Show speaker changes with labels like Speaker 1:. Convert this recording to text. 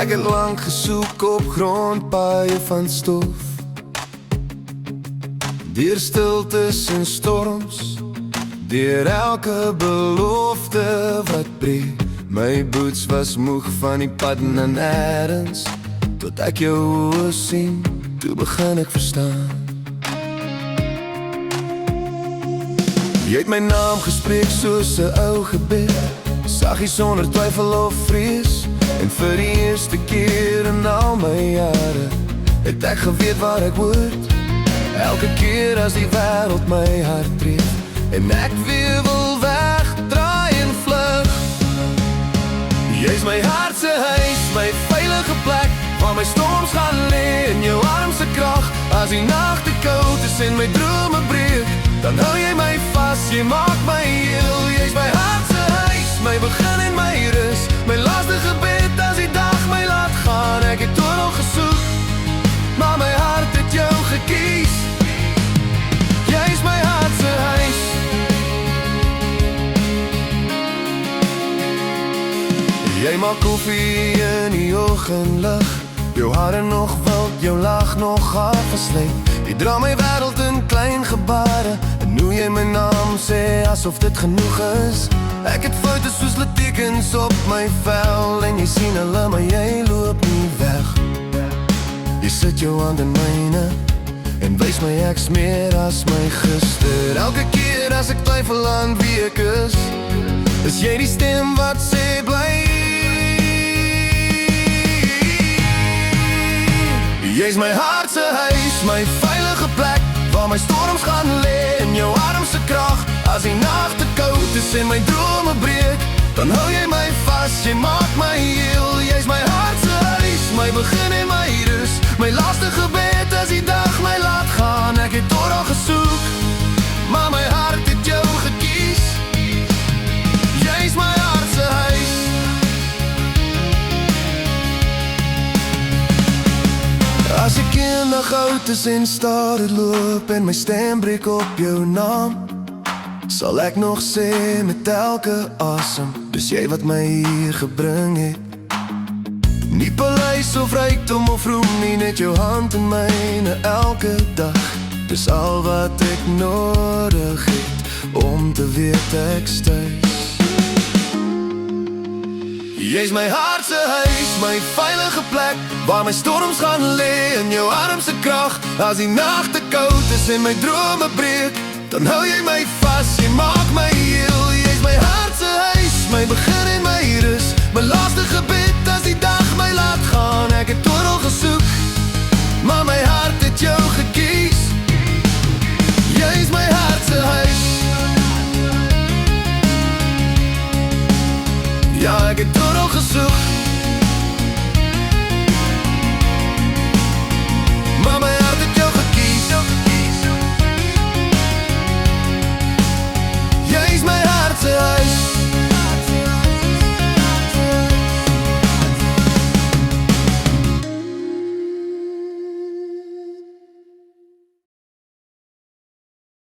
Speaker 1: Ek het lang gesoek op grondpaaie van stof, deur stiltes en storms, deur elke belofte wat breek. My boots was moeg van die pad na nêrens, tot ek jou oë sien, toe begin ek verstaan. Jy het my naam gespreek soos 'n ou gebed, saggies sonder twyfel of vrees. En vir die eerste keer in al my jare het ek geweet waar ek hoort. Elke keer as die wêreld my hart tref en ek weer wil wegdraai en vlug. Jy's my hart se huis, my veilige plek, waar my storms gaan lê in jou arms se krag. As die nag te koud is en my drome breek, dan hou jy my vas, jy maak my heel. Jy's my hart se huis, my begin en my rus, my laaste gebed as die dag my laat gaan. Ek het oral gesoek, maar my hart het jou gekies. Jy's my hart se huis. Jy maak koffie in die oggendlig, jou hare nog wild, jou lach nog half gesleep. Jy dra my wêreld in klein gebare, en hoe jy my naam sê asof dit genoeg is. Ek het foute soos littekens op my vel, en jy sien hulle, maar jy loop nie weg. Jy sit jou hand in myne, en wys my ek's meer as my gister. Elke keer as ek twyfel aan wie ek is jy die stem wat sê bly. Jy's my hart se huis, my veilige plek, waar my storms gaan lê in jou arms se krag. As die nag te koud is en my drome breek, dan hou jy my vas, jy maak my heel. Jy's my hart se huis, my begin en my rus, my laaste gebed as die dag my laat gaan. Ek het oral gesoek, maar my hart het jou gekies. Jy's my hart se huis. As ek eendag oud is en stadig loop en my stem breek op jou naam, sal ek nog sê met elke asem, dis jy wat my hier gebring het. Nie paleis of rykdom of roem nie, net jou hand in myne elke dag. Dis al wat ek nodig het om te weet ek's tuis. Jy's my hart se huis, my veilige plek, waar my storms gaan lê in jou arms se krag. As die nag te koud is en my drome breek, dan hou jy my vas, jy maak my heel. Jy's my hart se huis, my begin en my rus, my laaste gebed as die dag my laat gaan. Ek het oral gesoek, maar my hart het jou gekies. Jy's my hart se huis. Ja, ek het oral gesoek,